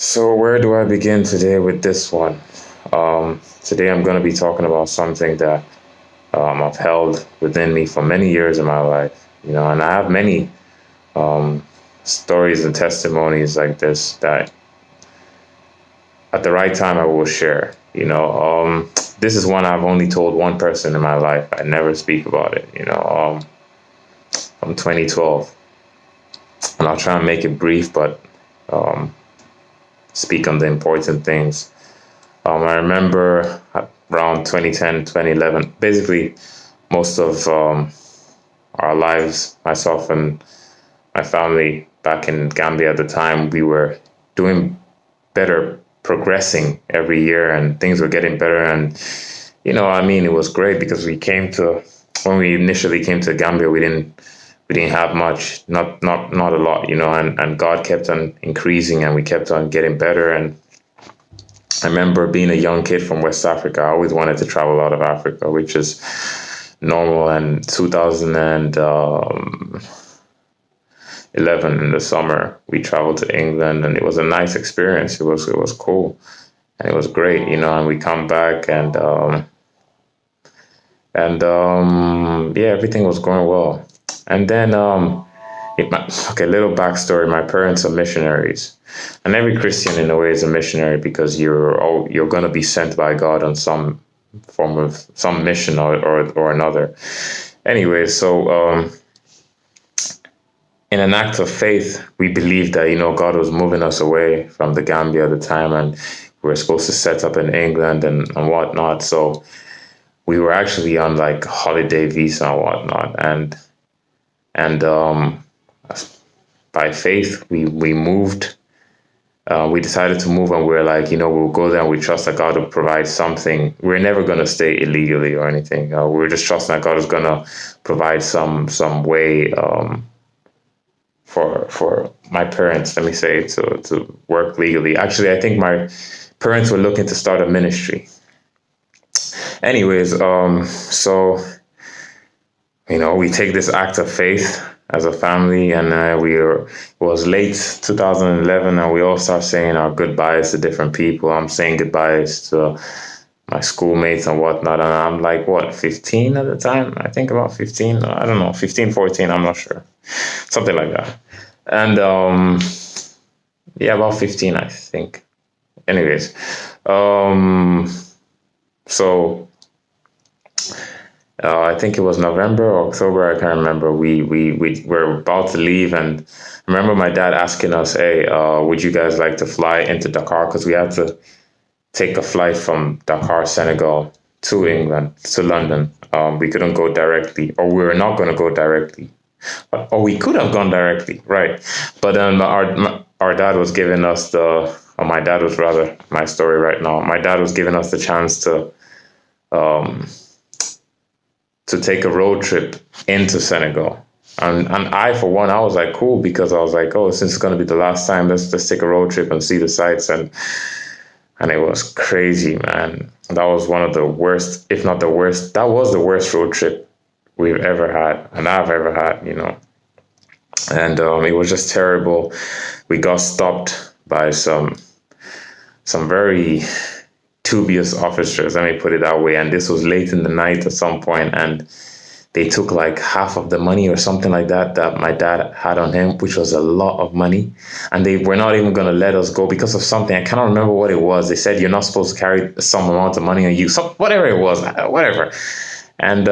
So, where do I begin today with this one? Today, I'm going to be talking about something that I've held within me for many years in my life. And I have many um, stories and testimonies like this that at the right time I will share. This is one I've only told one person in my life. I never speak about it. From 2012, and I'll try and make it brief, but um, speak on the important things. I remember around 2010, 2011, basically most of our lives, myself and my family back in Gambia at the time, we were doing better, progressing every year, and things were getting better. And, it was great because when we initially came to Gambia, we didn't have much, not a lot, and God kept on increasing and we kept on getting better. And I remember being a young kid from West Africa. I always wanted to travel out of Africa, which is normal. And 2011 in the summer, we traveled to England, and it was a nice experience. It was cool, and it was great, And we come back, and yeah, everything was going well. And then okay, little backstory. My parents are missionaries, and every Christian in a way is a missionary because you're going to be sent by God on some form of some mission or another. Anyway, so in an act of faith, we believed that God was moving us away from the Gambia at the time, and we were supposed to set up in England and whatnot. So we were actually on like holiday visa and whatnot, and by faith, we moved. We decided to move, and we are like, we'll go there and we trust that God will provide something. We're never going to stay illegally or anything. We were just trusting that God is going to provide some way for my parents, let me say, to work legally. Actually, I think my parents were looking to start a ministry. Anyways, so we take this act of faith as a family, and it was late 2011, and we all start saying our goodbyes to different people. I'm saying goodbyes to my schoolmates and whatnot, and I'm like, 15 at the time? I think about 15, I don't know, 15, 14, I'm not sure. Something like that. And yeah, about 15, I think. Anyways, so I think it was November or October. I can't remember. We were about to leave, and I remember my dad asking us, "Hey, would you guys like to fly into Dakar?" Because we had to take a flight from Dakar, Senegal, to England, to London. We couldn't go directly, or we were not going to go directly, or we could have gone directly, right? But then our dad was giving us my dad was rather my story right now. My dad was giving us the chance to take a road trip into Senegal. And I, for one, I was like, cool, because I was like, oh, since it's going to be the last time, let's take a road trip and see the sights. And it was crazy, man. That was one of the worst, if not the worst. That was the worst road trip we've ever had, and I've ever had, And it was just terrible. We got stopped by some very dubious officers, let me put it that way. And this was late in the night at some point, and they took like half of the money or something like that my dad had on him, which was a lot of money. And they were not even going to let us go because of something. I cannot remember what it was. They said you're not supposed to carry some amount of money on you, whatever it was, whatever. And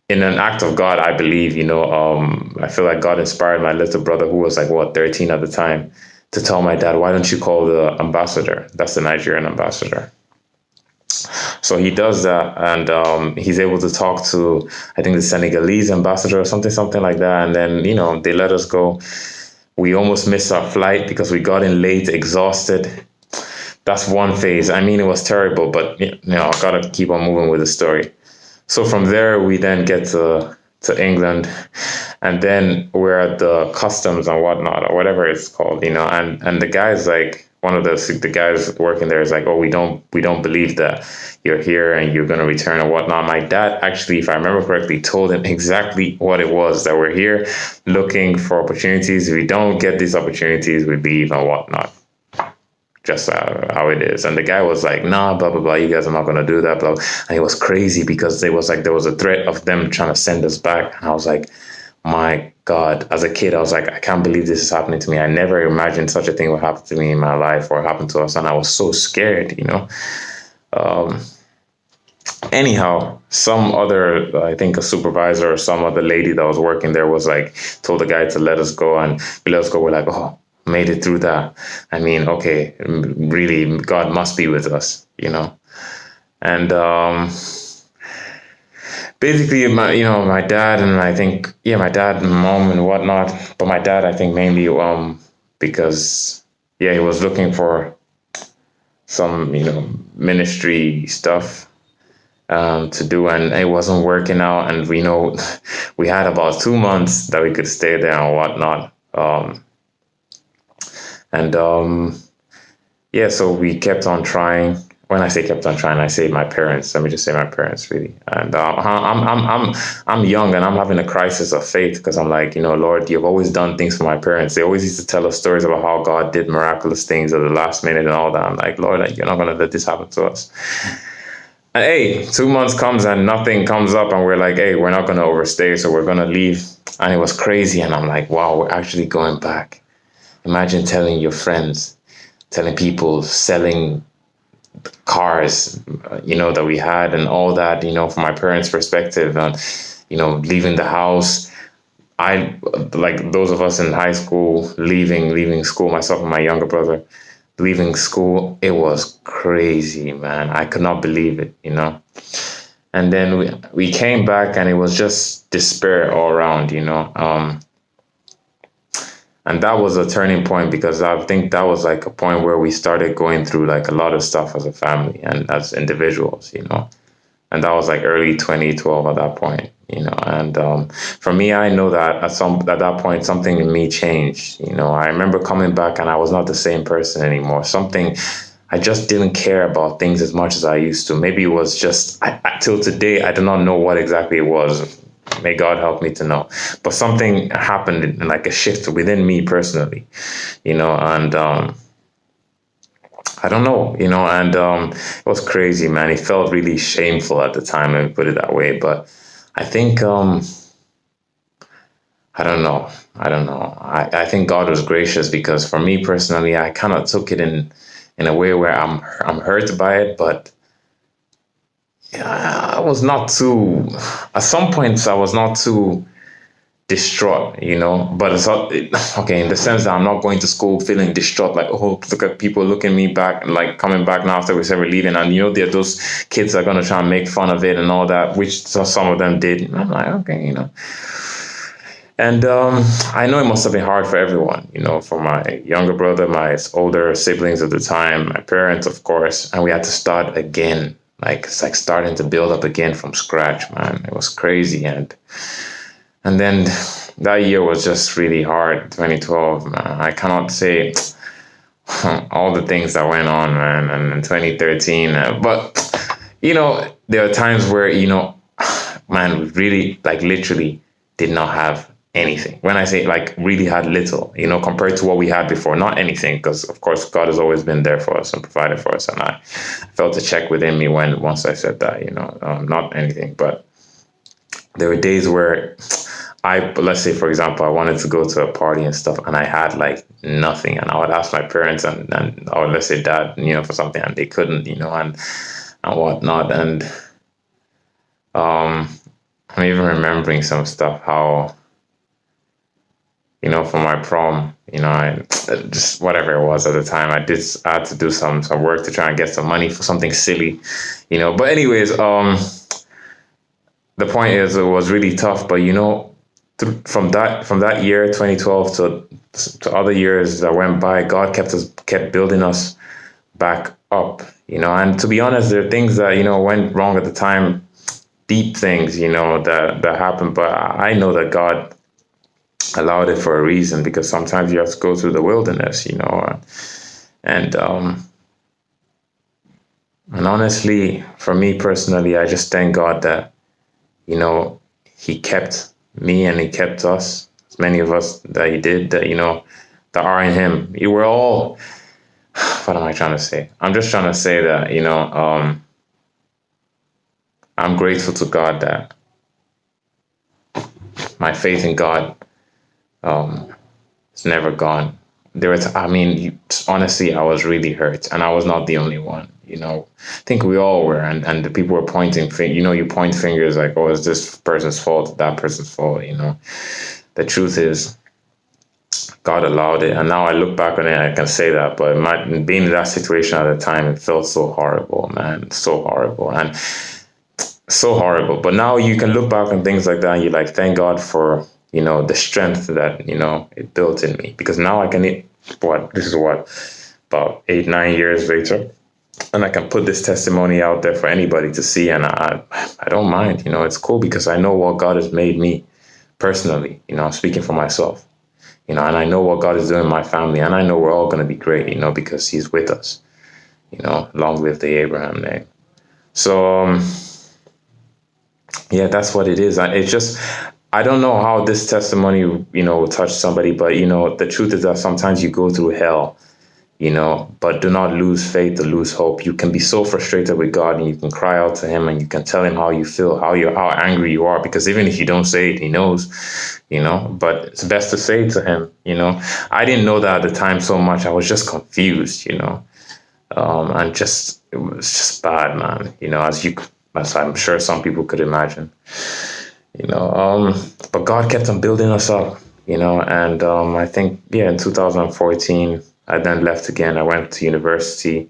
in an act of God, I believe, I feel like God inspired my little brother, who was like 13 at the time, to tell my dad, why don't you call the ambassador? That's the Nigerian ambassador. So he does that, and he's able to talk to, I think, the Senegalese ambassador or something like that. And then, they let us go. We almost missed our flight because we got in late, exhausted. That's one phase. I mean, it was terrible, but, I got to keep on moving with the story. So from there, we then get to England, And then we're at the customs and whatnot, or whatever it's called, and the guy's like, one of the guys working there is like, oh, we don't believe that you're here and you're going to return and whatnot. My dad actually, if I remember correctly, told him exactly what it was, that we're here looking for opportunities. If we don't get these opportunities, we leave and whatnot. Just how it is. And the guy was like, nah, blah, blah, blah, you guys are not going to do that, blah. And it was crazy because there was a threat of them trying to send us back. And I was like, my God, as a kid, I was like, I can't believe this is happening to me. I never imagined such a thing would happen to me in my life or happen to us. And I was so scared, Anyhow, some other, I think a supervisor or some other lady that was working there was like, told the guy to let us go, and we let us go. We're like, oh, made it through that. I mean, okay, really, God must be with us, And basically, my dad and I think, my dad and mom and whatnot. But my dad, I think mainly because, he was looking for some, ministry stuff to do, and it wasn't working out. And we had about 2 months that we could stay there and whatnot. So we kept on trying. When I say kept on trying, I say my parents. Let me just say my parents, really. And I'm young and I'm having a crisis of faith because I'm like, Lord, you've always done things for my parents. They always used to tell us stories about how God did miraculous things at the last minute and all that. I'm like, Lord, you're not going to let this happen to us. And hey, 2 months comes and nothing comes up, and we're like, hey, we're not going to overstay, so we're going to leave. And it was crazy. And I'm like, wow, we're actually going back. Imagine telling your friends, telling people, selling cars, that we had and all that, from my parents' perspective, and, leaving the house. I, like those of us in high school, leaving school, myself and my younger brother, leaving school, it was crazy, man. I could not believe it, And then we came back and it was just despair all around, And that was a turning point because I think that was like a point where we started going through like a lot of stuff as a family and as individuals, And that was like early 2012 at that point, And for me, I know that at that point, something in me changed. I remember coming back and I was not the same person anymore. I just didn't care about things as much as I used to. Maybe it was just, till today, I do not know what exactly it was. May God help me to know. But something happened, like a shift within me personally, and I don't know, and it was crazy, man. It felt really shameful at the time, let me put it that way. But I think, I don't know. I think God was gracious because for me personally, I kind of took it in a way where I'm hurt by it, but I was not too, at some points I was not too distraught, but it's not, okay, in the sense that I'm not going to school feeling distraught, like, oh, look at people looking me back, like coming back now after we said we're leaving, and there are those kids that are going to try and make fun of it and all that, which some of them did. And I'm like, okay, And I know it must have been hard for everyone, for my younger brother, my older siblings at the time, my parents, of course, and we had to start again. Like, it's like starting to build up again from scratch, man. It was crazy. And then that year was just really hard, 2012, man. I cannot say all the things that went on, man, and in 2013. But, there are times where, man, we really, like, literally did not have anything. When I say like really had little, compared to what we had before, not anything, because of course God has always been there for us and provided for us. And I felt a check within me once I said that, not anything, but there were days where let's say, for example, I wanted to go to a party and stuff and I had like nothing, and I would ask my parents and or let's say dad, for something, and they couldn't, and whatnot. And I'm even remembering some stuff, how, for my prom, I just whatever it was at the time, I had to do some work to try and get some money for something silly, But anyways, the point is, it was really tough. But from that year, 2012 to other years that went by, God kept building us back up, And to be honest, there are things that went wrong at the time, deep things, that happened. But I know that God allowed it for a reason, because sometimes you have to go through the wilderness, and and honestly, for me personally, I just thank God that, he kept me and he kept us, as many of us that he did, that, that are in him. You were all, what am I trying to say? I'm just trying to say that, I'm grateful to God that my faith in God, it's never gone. Honestly, I was really hurt, and I was not the only one. I think we all were, and the people were pointing. You point fingers like, "Oh, it's this person's fault, that person's fault." The truth is, God allowed it, and now I look back on it, I can say that. But being in that situation at the time, it felt so horrible, man, so horrible, and so horrible. But now you can look back on things like that, and you like, thank God for the strength that it built in me, because now I can about 8-9 years later, and I can put this testimony out there for anybody to see, and I don't mind. It's cool, because I know what God has made me personally. I'm speaking for myself, and I know what God is doing in my family, and I know we're all going to be great, because he's with us. Long live the Abraham name. So yeah, that's what it is. It's just, I don't know how this testimony, will touch somebody, but, the truth is that sometimes you go through hell, but do not lose faith or lose hope. You can be so frustrated with God, and you can cry out to him, and you can tell him how you feel, how angry you are, because even if you don't say it, he knows, but it's best to say it to him. I didn't know that at the time so much. I was just confused, and it was just bad, man, as I'm sure some people could imagine, but God kept on building us up, and I think, in 2014, I then left again. I went to university,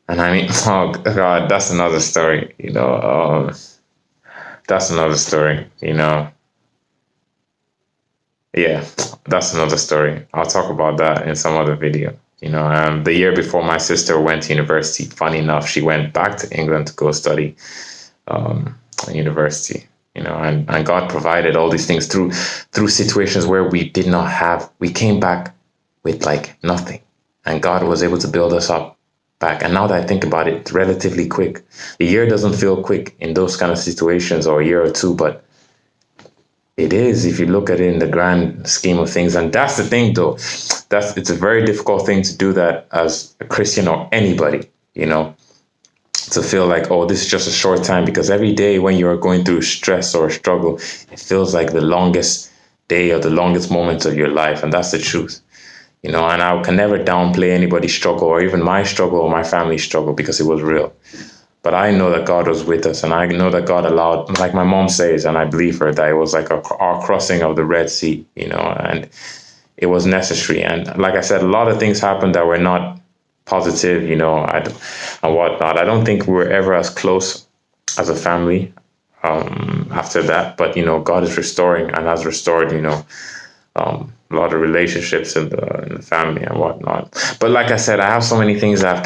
and oh God, that's another story, that's another story, yeah, that's another story. I'll talk about that in some other video. The year before my sister went to university, funny enough, she went back to England to go study university, and God provided all these things through situations where we came back with like nothing, and God was able to build us up back. And now that I think about it, it's relatively quick. A year doesn't feel quick in those kind of situations, or a year or two, but it is, if you look at it in the grand scheme of things. And that's the thing, though. It's a very difficult thing to do that as a Christian or anybody, to feel like, oh, this is just a short time, because every day when you're going through stress or struggle, it feels like the longest day or the longest moments of your life. And that's the truth, and I can never downplay anybody's struggle, or even my struggle or my family's struggle, because it was real. But I know that God was with us, and I know that God allowed, like my mom says, and I believe her, that it was like our crossing of the Red Sea, and it was necessary. And like I said, a lot of things happened that were not positive, and whatnot. I don't think we were ever as close as a family after that. But, God is restoring, and has restored, a lot of relationships in the family and whatnot. But like I said, I have so many things that I've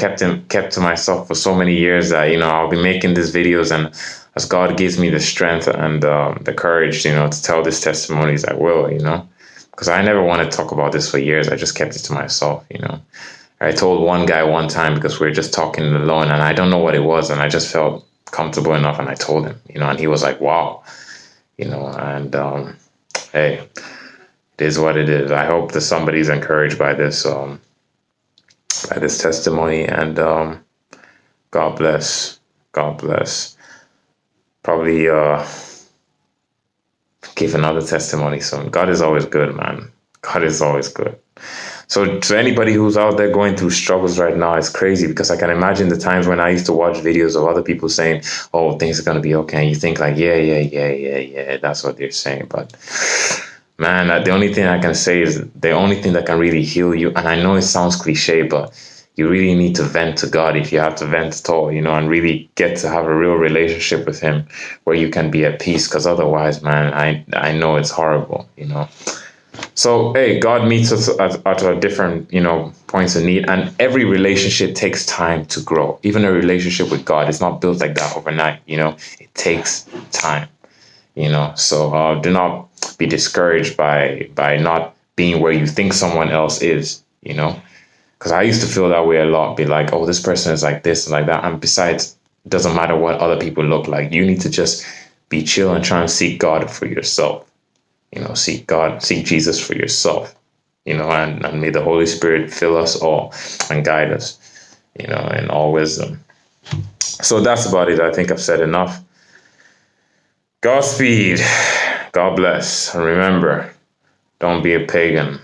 kept to myself for so many years that, I'll be making these videos, and as God gives me the strength and the courage, to tell these testimonies, I will, because I never wanted to talk about this for years. I just kept it to myself, I told one guy one time, because we were just talking alone, and I don't know what it was, and I just felt comfortable enough, and I told him, and he was like, wow, and hey, it is what it is. I hope that somebody's encouraged by this testimony, and God bless. God bless. Probably give another testimony soon. God is always good, man. God is always good. So to anybody who's out there going through struggles right now, it's crazy, because I can imagine the times when I used to watch videos of other people saying, oh, things are going to be okay. And you think like, yeah, that's what they're saying. But man, the only thing I can say is the only thing that can really heal you. And I know it sounds cliche, but you really need to vent to God, if you have to vent at all, and really get to have a real relationship with him where you can be at peace. Because otherwise, man, I know it's horrible, So, hey, God meets us at a different, points of need. And every relationship takes time to grow. Even a relationship with God, it's not built like that overnight, It takes time, So do not be discouraged by not being where you think someone else is, because I used to feel that way a lot, be like, oh, this person is like this and like that. And besides, it doesn't matter what other people look like. You need to just be chill and try and seek God for yourself. Seek God, seek Jesus for yourself, and may the Holy Spirit fill us all and guide us, in all wisdom. So that's about it. I think I've said enough. Godspeed. God bless. And remember, don't be a pagan.